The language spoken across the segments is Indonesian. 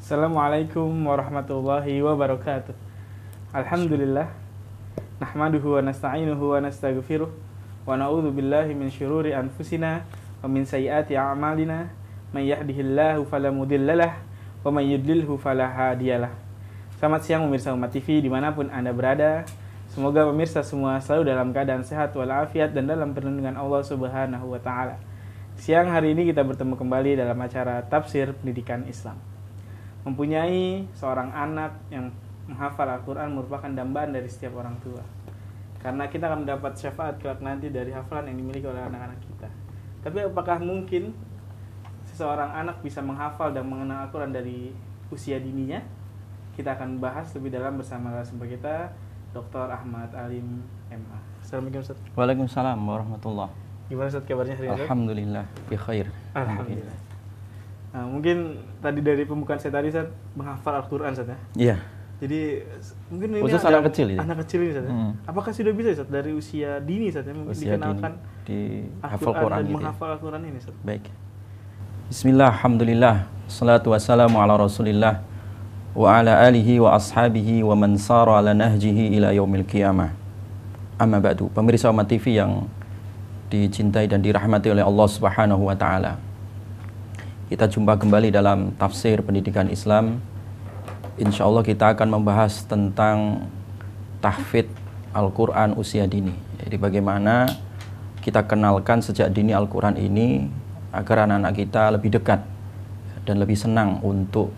Assalamualaikum warahmatullahi wabarakatuh. Alhamdulillah. Nahmaduhu wa nasta'inuhu wa nastaghfiruh. Wa na'udzu billahi min syururi anfusina wa min sayyiati a'malina. May yahdihillahu fala mudhillalah wa may yudlilhu fala hadiyalah. Selamat siang pemirsa Umat TV dimanapun Anda berada. Semoga pemirsa semua selalu dalam keadaan sehat walafiat dan dalam perlindungan Allah Subhanahu wa taala. Siang hari ini kita bertemu kembali dalam acara Tafsir Pendidikan Islam. Mempunyai seorang anak yang menghafal Al-Quran merupakan dambaan dari setiap orang tua. Karena kita akan mendapat syafaat kelak nanti dari hafalan yang dimiliki oleh anak-anak kita. Tapi apakah mungkin seseorang anak bisa menghafal dan mengenal Al-Quran dari usia dininya? Kita akan bahas lebih dalam bersama narasumber kita, Dr. Ahmad Alim MA. Assalamualaikum Ustaz. Waalaikumsalam warahmatullahi. Gimana Ustaz kabarnya hari ini? Alhamdulillah, bi khair. Alhamdulillah. Nah, mungkin tadi dari pembukaan saya tadi Ustaz menghafal Al-Quran Ustaz ya? Iya. Jadi mungkin ini khusus anak kecil itu. Anak kecil ini Ustaz ya? Apakah sudah bisa Ustaz dari usia dini Ustaz ya? Mungkin Usia dikenalkan di hafal Al-Quran Quran dan gitu. menghafal Al-Quran ini Ustaz. Baik. Bismillah, alhamdulillah, salatu wassalamu ala rasulillah wa ala alihi wa ashabihi wa man sara ala nahjihi ila yaumil qiyamah. Amma ba'du. Pemirsa Umat TV yang dicintai dan dirahmati oleh Allah Subhanahu wa taala. Kita jumpa kembali dalam Tafsir Pendidikan Islam. Insya Allah kita akan membahas tentang tahfidz Al-Quran usia dini. Jadi bagaimana kita kenalkan sejak dini Al-Quran ini agar anak-anak kita lebih dekat dan lebih senang untuk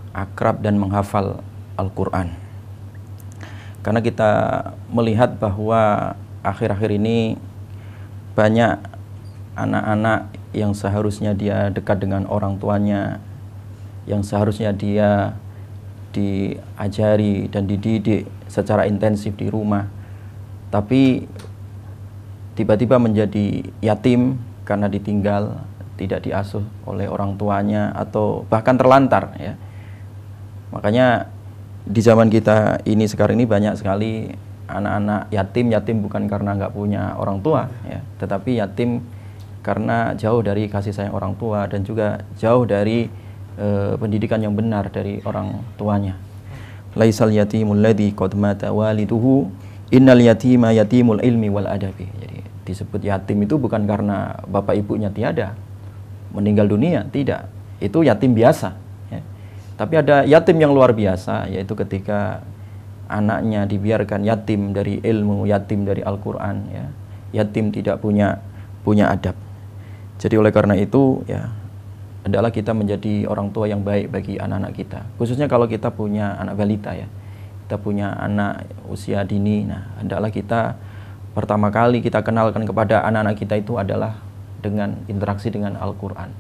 akrab dan menghafal Al-Quran. Karena kita melihat bahwa akhir-akhir ini banyak anak-anak yang seharusnya dia dekat dengan orang tuanya, yang seharusnya dia diajari dan dididik secara intensif di rumah, tapi tiba-tiba menjadi yatim karena ditinggal, tidak diasuh oleh orang tuanya atau bahkan terlantar ya. Makanya di zaman kita ini sekarang ini banyak sekali anak-anak yatim bukan karena nggak punya orang tua ya, tetapi yatim karena jauh dari kasih sayang orang tua dan juga jauh dari pendidikan yang benar dari orang tuanya. Laisal yatimul ladzi qad mata waliduhu innal yatima yatimul ilmi wal adabi. Jadi disebut yatim itu bukan karena bapak ibunya tiada, meninggal dunia, tidak. Itu yatim biasa ya. Tapi ada yatim yang luar biasa, yaitu ketika anaknya dibiarkan yatim dari ilmu, yatim dari Al-Quran ya. Yatim tidak punya adab. Jadi oleh karena itu ya, adalah kita menjadi orang tua yang baik bagi anak-anak kita. Khususnya kalau kita punya anak balita ya. Kita punya anak usia dini. Nah, adalah kita pertama kali kita kenalkan kepada anak-anak kita itu adalah dengan interaksi dengan Al-Quran.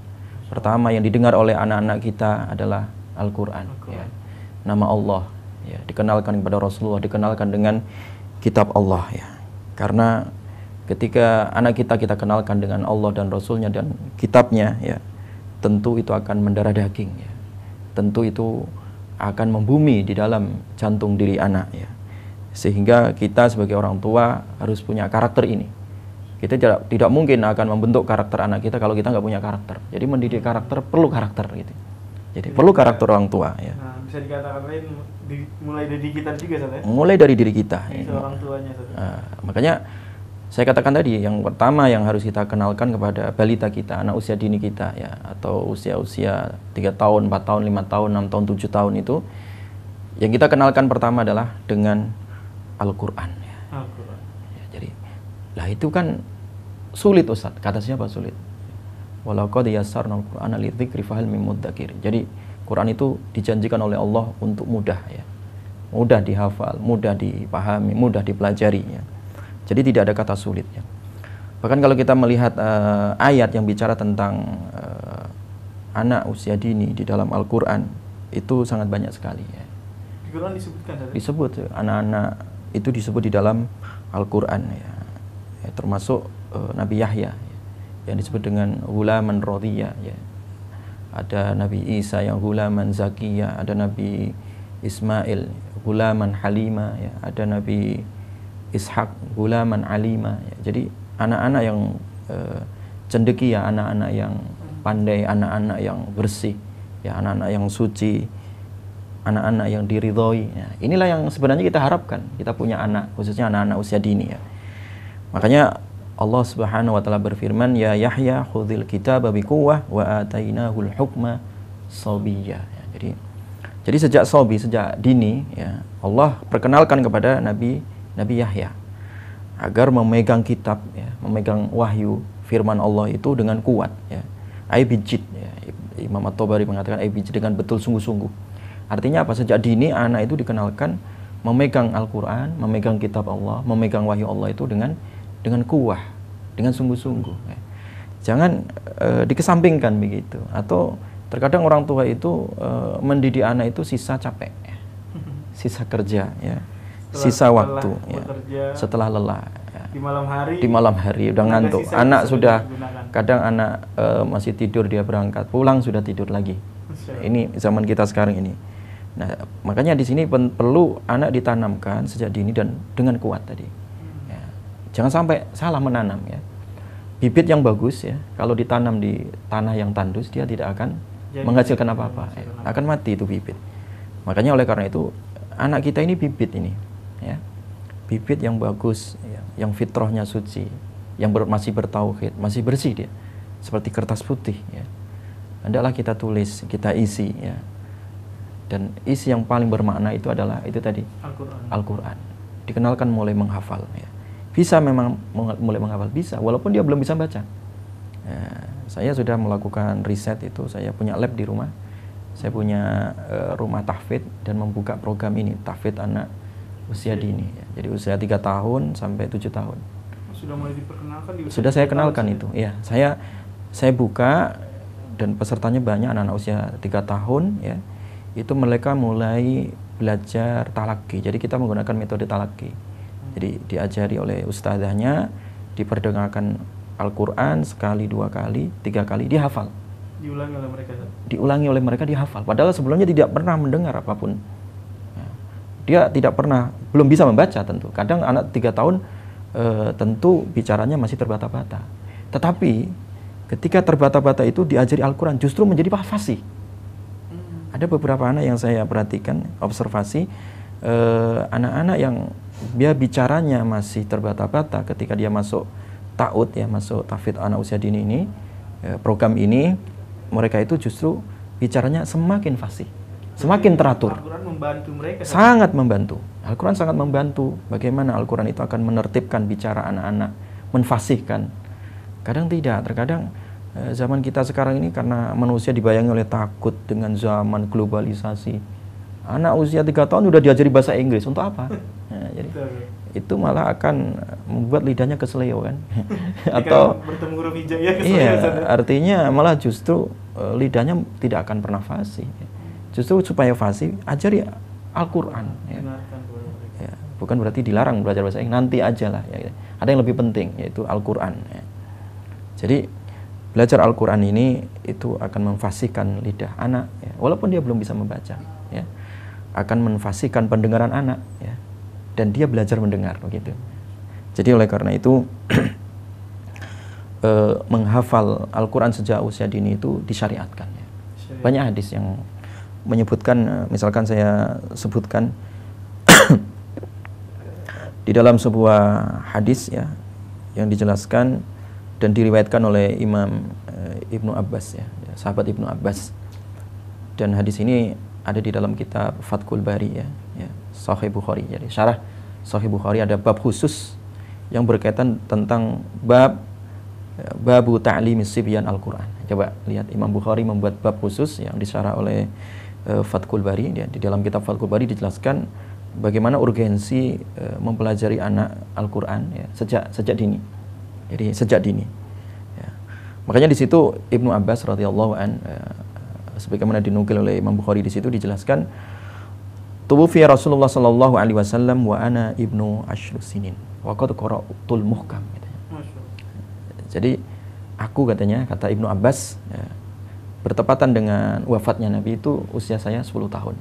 Pertama yang didengar oleh anak-anak kita adalah Al-Quran ya. Nama Allah ya, dikenalkan kepada Rasulullah, dikenalkan dengan kitab Allah ya. Karena ketika anak kita kenalkan dengan Allah dan Rasulnya dan kitabnya ya, tentu itu akan mendarah daging ya. Tentu itu akan membumi di dalam jantung diri anak ya. Sehingga kita sebagai orang tua harus punya karakter ini. Kita tidak mungkin akan membentuk karakter anak kita kalau kita nggak punya karakter. Jadi mendidik karakter perlu karakter gitu. Jadi perlu karakter orang tua ya. Nah, bisa dikatakan lain mulai dari kita juga Ustaz ya? Mulai dari diri kita ya. Seorang tuanya Ustaz. Makanya saya katakan tadi, yang pertama yang harus kita kenalkan kepada balita kita, anak usia dini kita ya, atau usia 3 tahun, 4 tahun, 5 tahun, 6 tahun, 7 tahun itu, yang kita kenalkan pertama adalah dengan Al-Quran ya. Al-Quran. Ya, jadi, lah itu kan sulit Ustaz. Kata siapa sulit? Walaqad yassarnal Qur'ana lidzikri fahal mim mudzakir. Jadi Quran itu dijanjikan oleh Allah untuk mudah ya. Mudah dihafal, mudah dipahami, mudah dipelajari ya. Jadi tidak ada kata sulit ya. Bahkan kalau kita melihat ayat yang bicara tentang anak usia dini di dalam Al-Quran, itu sangat banyak sekali ya. Di Quran disebutkan tadi? Disebut anak-anak itu disebut di dalam Al-Quran ya. Termasuk Nabi Yahya ya, yang disebut dengan Ghulaman Radhiya ya. Ada Nabi Isa yang Ghulaman Zakiyya, ada Nabi Ismail Ghulaman Halima ya, ada Nabi Ishak Ghulaman Alima ya. Jadi anak-anak yang cendekia, anak-anak yang pandai, anak-anak yang bersih ya, anak-anak yang suci anak-anak yang diridhoi. Ya, inilah yang sebenarnya kita harapkan. Kita punya anak, khususnya anak-anak usia dini ya. Makanya Allah Subhanahu wa taala berfirman, "Ya Yahya, khudhil kitaba biquwwah wa atainahul hukma sabiyya." Ya, jadi sejak sobi, sejak dini ya, Allah perkenalkan kepada Nabi Yahya agar memegang kitab ya, memegang wahyu firman Allah itu dengan kuat ya. Aibijid ya. Imam At-Tabari mengatakan aibijid dengan betul sungguh-sungguh. Artinya apa? Sejak dini anak itu dikenalkan memegang Al-Qur'an, memegang kitab Allah, memegang wahyu Allah itu dengan kuwah, dengan sungguh-sungguh ya. Jangan dikesampingkan begitu. Atau terkadang orang tua itu mendidik anak itu sisa capek ya. Sisa kerja ya. Sisa waktu ya. Setelah lelah ya. Di malam hari udah ngantuk. Anak sudah kadang anak masih tidur, dia berangkat, pulang sudah tidur lagi. Ini zaman kita sekarang ini. Nah, makanya di sini perlu anak ditanamkan sejak dini dan dengan kuat tadi. Ya. Jangan sampai salah menanam ya. Bibit yang bagus ya, kalau ditanam di tanah yang tandus dia tidak akan menghasilkan apa-apa. Ya. Akan mati itu bibit. Makanya oleh karena itu anak kita ini bibit ini ya. Bibit yang bagus ya, yang fitrahnya suci, yang masih bertauhid, masih bersih dia. Seperti kertas putih ya. Hendaklah kita tulis, kita isi ya. Dan isi yang paling bermakna itu adalah itu tadi Al-Qur'an. Dikenalkan mulai menghafal ya. Bisa memang mulai menghafal, bisa walaupun dia belum bisa baca. Ya, saya sudah melakukan riset itu, saya punya lab di rumah. Saya punya rumah tahfidz dan membuka program ini, tahfidz anak usia dini ya. Jadi usia 3 tahun sampai 7 tahun. Sudah mulai diperkenalkan di usia. Sudah saya kenalkan itu. Ya, saya buka dan pesertanya banyak anak-anak usia 3 tahun ya. Itu mereka mulai belajar talaki. Jadi kita menggunakan metode talaki. Jadi diajari oleh ustadzahnya, diperdengarkan Al-Qur'an sekali, 2 kali, 3 kali, dihafal. Diulangi oleh mereka dihafal. Padahal sebelumnya tidak pernah mendengar apapun. Dia tidak pernah, belum bisa membaca tentu. Kadang anak 3 tahun tentu bicaranya masih terbata-bata. Tetapi ketika terbata-bata itu diajari Al-Qur'an justru menjadi fasih. Ada beberapa anak yang saya perhatikan, observasi anak-anak yang dia bicaranya masih terbata-bata ketika dia masuk ta'ud ya, masuk tahfidz anak usia dini ini, program ini, mereka itu justru bicaranya semakin fasih, semakin teratur. Al-Qur'an membantu mereka. Sangat membantu. Al-Qur'an sangat membantu. Bagaimana Al-Qur'an itu akan menertibkan bicara anak-anak, menfasihkan. Kadang tidak, terkadang zaman kita sekarang ini karena manusia dibayangi oleh takut dengan zaman globalisasi. Anak usia 3 tahun sudah diajari bahasa Inggris, untuk apa? Nah, jadi itu malah akan membuat lidahnya keseleo kan. Atau bertemu huruf hijaiyah keseleo. Iya, artinya malah justru lidahnya tidak akan pernah fasih. Justru supaya fasih, ajari Al-Qur'an ya. Ya, bukan berarti dilarang belajar bahasa Inggris, nanti aja lah ya. Ada yang lebih penting yaitu Al-Qur'an ya. Jadi belajar Al-Qur'an ini itu akan memfasihkan lidah anak ya. Walaupun dia belum bisa membaca ya. Akan menfasihkan pendengaran anak ya. Dan dia belajar mendengar begitu. Jadi oleh karena itu menghafal Al-Qur'an sejak usia dini itu disyariatkan ya. Banyak hadis yang menyebutkan, misalkan saya sebutkan di dalam sebuah hadis ya yang dijelaskan dan diriwayatkan oleh Imam Ibnu Abbas ya, sahabat Ibnu Abbas. Dan hadis ini ada di dalam kitab Fathul Bari ya, Sahih Bukhari. Jadi syarah Sahih Bukhari ada bab khusus yang berkaitan tentang babu ta'limis sibyan Al-Qur'an. Coba lihat, Imam Bukhari membuat bab khusus yang disyarah oleh Fathul Bari ya. Di dalam kitab Fathul Bari dijelaskan bagaimana urgensi mempelajari anak Al-Qur'an ya, sejak dini. Jadi sejak dini. Ya. Makanya di situ Ibnu Abbas radhiyallahu an sebagaimana dinukil oleh Imam Bukhari, di situ dijelaskan tuwfiya Rasulullah sallallahu alaihi wasallam wa ana ibnu ashrus sinin wa qad qara'tul muhkam katanya. Jadi aku katanya, kata Ibnu Abbas ya, bertepatan dengan wafatnya Nabi itu usia saya 10 tahun.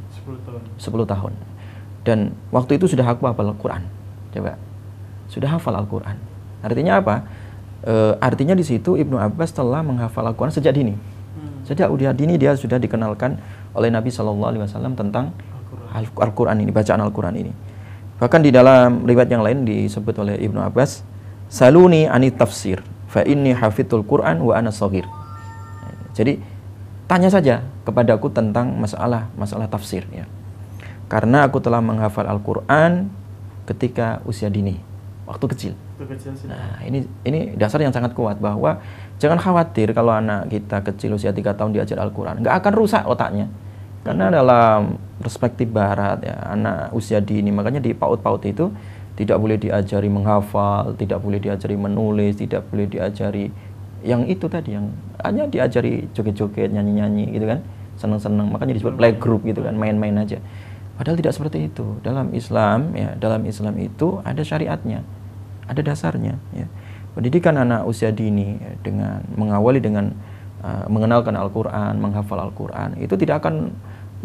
10 tahun. Dan waktu itu sudah aku hafal Al-Qur'an. Coba. Sudah hafal Al-Qur'an. Artinya apa? Artinya di situ Ibnu Abbas telah menghafal Al-Qur'an sejak dini. Sejak usia dini dia sudah dikenalkan oleh Nabi SAW tentang Al-Quran ini, bacaan Al-Quran ini. Bahkan di dalam riwayat yang lain disebut oleh Ibnu Abbas, saluni anit tafsir, fa inni hafidhul Quran wa ana shaghir. Jadi tanya saja kepadaku tentang masalah tafsir ya. Karena aku telah menghafal Al-Quran ketika usia dini, waktu kecil. Nah, ini dasar yang sangat kuat bahwa jangan khawatir kalau anak kita kecil usia 3 tahun diajar Al-Quran, nggak akan rusak otaknya. Karena dalam perspektif Barat ya, anak usia dini, makanya di PAUD itu tidak boleh diajari menghafal, tidak boleh diajari menulis, tidak boleh diajari yang itu tadi, yang hanya diajari joget-joget, nyanyi-nyanyi gitu kan, seneng-seneng, makanya disebut playgroup gitu kan, main-main aja. Padahal tidak seperti itu. Dalam Islam ya, dalam Islam itu ada syariatnya, ada dasarnya ya. Pendidikan anak usia dini ya, dengan mengawali dengan mengenalkan Al-Quran, menghafal Al-Quran, itu tidak akan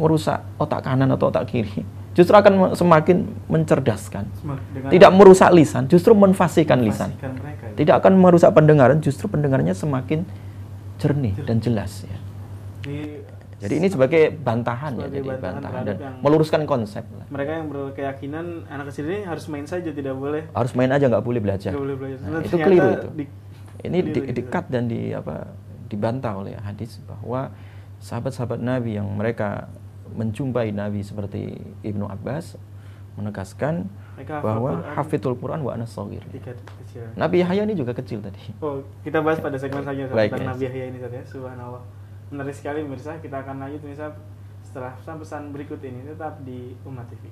merusak otak kanan atau otak kiri, justru akan semakin mencerdaskan. Tidak merusak lisan, justru menfasihkan lisan. Mereka, ya. Tidak akan merusak pendengaran, justru pendengarannya semakin jernih dan jelas ya. Jadi ini sebagai bantahan ya, jadi bantahan dan meluruskan konsep. Mereka yang berkeyakinan anak kecil ini harus main saja, tidak boleh. Harus main aja, nggak boleh belajar. Nah, itu keliru itu. Ini di-cut dan dibantah oleh hadis bahwa sahabat-sahabat Nabi yang mereka menjumpai Nabi seperti Ibnu Abbas menegaskan bahwa hafidhul Quran wa ana shaghir. Nabi Yahya ini juga kecil tadi. Oh, kita bahas pada segmen selanjutnya tentang yes. Nabi Yahya ini saja. Subhanallah. Menarik sekali pemirsa, kita akan lanjut pemirsa setelah pesan berikut ini, tetap di Ummah TV.